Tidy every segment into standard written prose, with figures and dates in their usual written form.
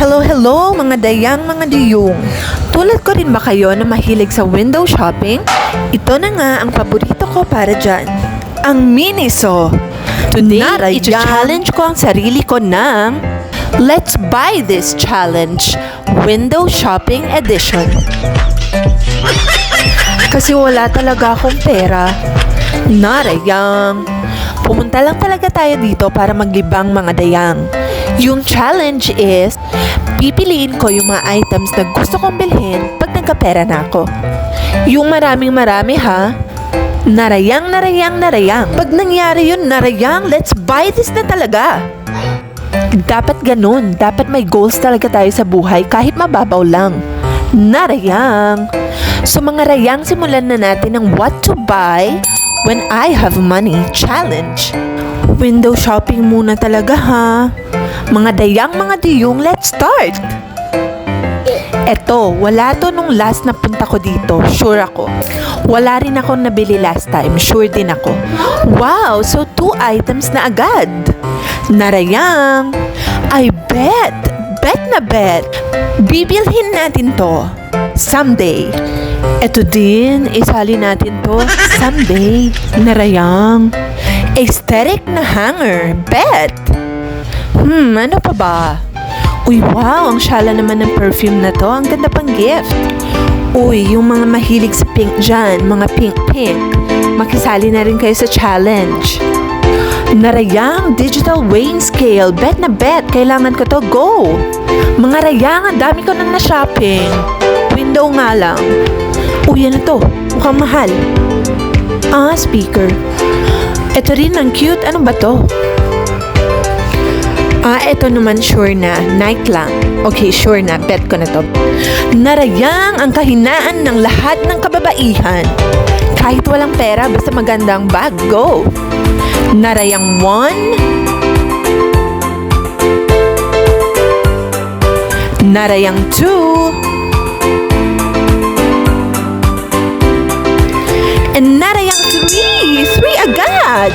Hello mga dayang mga diyong. Tulad ko rin ba kayo na mahilig sa window shopping? Ito na nga ang paborito ko para dyan. Ang Miniso. Today, i-challenge ko ang sarili ko ng Let's Buy This Challenge Window Shopping Edition. Kasi wala talaga akong pera. Narayang. Pumunta lang talaga tayo dito para maglibang mga dayang. Yung challenge is, pipiliin ko yung mga items na gusto kong bilhin pag nagkapera na ako. Yung marami ha. Narayang. Pag nangyari yun, narayang, let's buy this na talaga. Dapat ganun. Dapat may goals talaga tayo sa buhay kahit mababaw lang. Narayang. So mga rayang, simulan na natin ang what to buy when I have money challenge. Window shopping muna talaga ha. Mga dayang mga diyong, let's start! Eto, wala to nung last na punta ko dito, sure ako. Wala rin ako nabili last time, sure din ako. Wow, so 2 items na agad. Narayang! I bet na bet. Bibilhin natin to someday. Eto din, isali natin to someday. Narayang. Aesthetic na hanger, bet. Ano pa ba? Uy, wow, ang syala naman ng perfume na to. Ang ganda pang gift. Uy, yung mga mahilig sa pink dyan, mga pink. Makisali na rin kayo sa challenge. Narayang digital weighing scale. Bet na bet. Kailangan ko to. Go! Mga rayang, ang dami ko nang na-shopping. Window nga lang. Uy, ano to? Mukhang mahal. Speaker. Ito rin, ang cute. Ano ba to? Ito naman sure na. Night lang. Okay, sure na. Bet ko na to. Narayang ang kahinaan ng lahat ng kababaihan. Kahit walang pera, basta magandang bag, go! Narayang 1. Narayang 2. And narayang 3. 3 agad!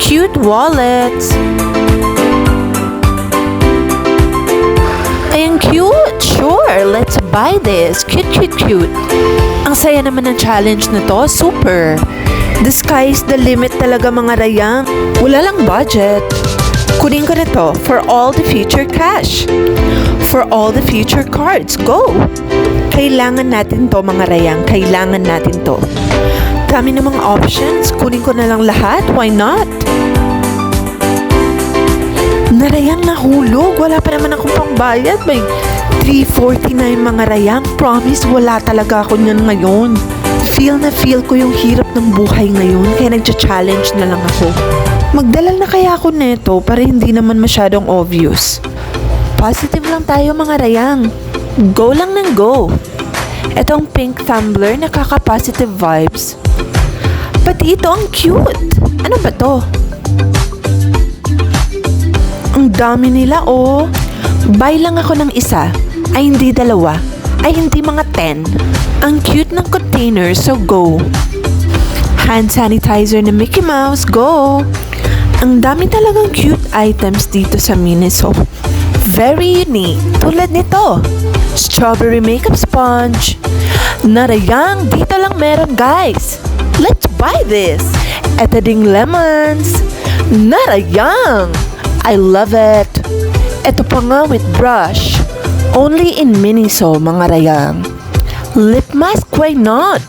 Cute wallets. Ayan, cute. Sure, let's buy this. Cute. Ang saya naman ng challenge na to. Super. The sky is the limit talaga mga rayang. Wala lang budget. Kunin ko na to for all the future cash. For all the future cards. Go! Kailangan natin to mga rayang. Kailangan natin to. Dami ng mga options. Kunin ko na lang lahat. Why not? Narayang nahulog. Wala pa naman akong pangbayad. May 349 mga rayang. Promise, wala talaga ako niyan ngayon. Feel ko yung hirap ng buhay ngayon. Kaya nagcha-challenge na lang ako. Magdala na kaya ako neto para hindi naman masyadong obvious. Positive lang tayo mga rayang. Go lang ng go. Etong pink tumbler, nakaka-positive vibes. Pati ito, ang cute. Ano ba to? Ang dami nila, oh. Buy lang ako ng isa. Ay, hindi dalawa. Ay, hindi mga 10. Ang cute ng container, so go. Hand sanitizer na Mickey Mouse, go. Ang dami talagang cute items dito sa Miniso. Very unique. Tulad nito. Strawberry makeup sponge. Narayang, dito lang meron, guys. Let's buy this. Eto ding lemons. Narayang. I love it. Ito pa nga with brush. Only in Miniso, mga rayang. Lip mask, why not?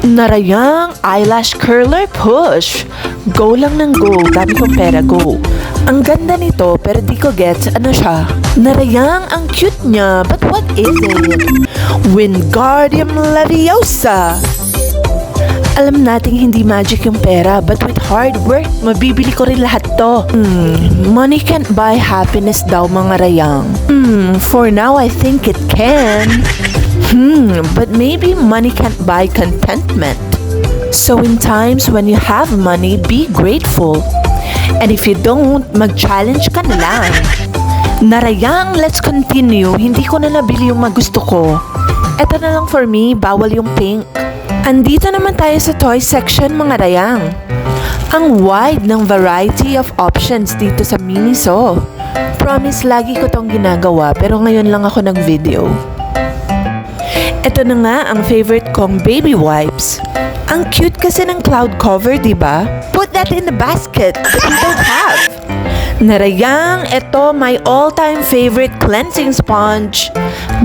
Narayang eyelash curler, push. Go lang ng go. Dami kong pera, go. Ang ganda nito, pero di ko gets ano siya. Narayang, ang cute niya. But what is it? Wingardium Leviosa. Alam nating hindi magic yung pera, but with hard work, mabibili ko rin lahat to. Money can't buy happiness daw mga rayang. For now, I think it can. But maybe money can't buy contentment. So in times when you have money, be grateful. And if you don't, mag-challenge ka na lang. Narayang, let's continue. Hindi ko na nabili yung magusto ko. Eto na lang for me, bawal yung pink. Andito naman tayo sa toy section mga rayang. Ang wide ng variety of options dito sa Miniso. Promise, lagi ko tong ginagawa pero ngayon lang ako nag-video. Ito na nga ang favorite kong baby wipes. Ang cute kasi ng cloud cover, di ba? Put that in the basket that you don't have. Narayang, ito my all-time favorite cleansing sponge.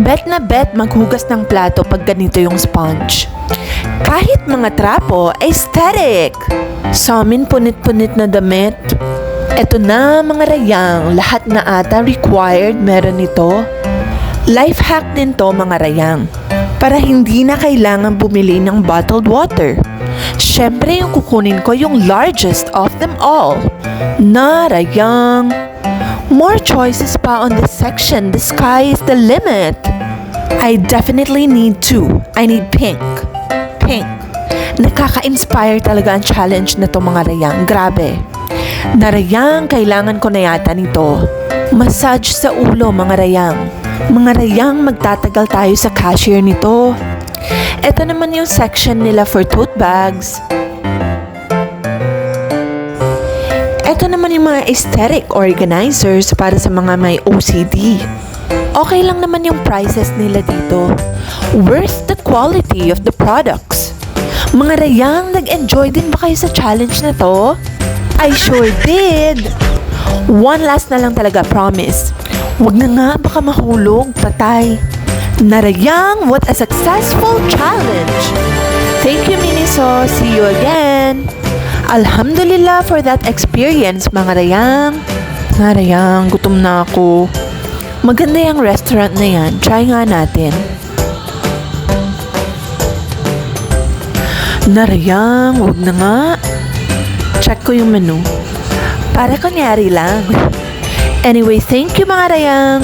Bet na bet maghugas ng plato pag ganito yung sponge. Kahit mga trapo, aesthetic. Sa amin punit-punit na damit. Ito na mga rayang, lahat na ata required meron ito. Life hack din to mga rayang. Para hindi na kailangan bumili ng bottled water. Siyempre yung kukunin ko yung largest of them all. Narayang. More choices pa on this section. The sky is the limit. I definitely need two. I need pink. Pink. Nakaka-inspire talaga ang challenge na to mga rayang. Grabe. Narayang, kailangan ko na yata nito. Massage sa ulo mga rayang. Mga rayang, magtatagal tayo sa cashier nito. Ito naman yung section nila for tote bags. Ito naman yung mga aesthetic organizers para sa mga may OCD. Okay lang naman yung prices nila dito. Worth the quality of the products. Mga rayang, nag-enjoy din ba kayo sa challenge na to? I sure did! One last na lang talaga, promise. Wag na nga, baka mahulog, patay. Narayang, what a successful challenge! Thank you, Miniso. See you again. Alhamdulillah for that experience, mga rayang. Narayang, gutom na ako. Maganda yung restaurant na yan. Try nga natin. Narayang, wag na nga. Check ko yung menu. Para kunyari lang. Anyway, thank you mga rayang.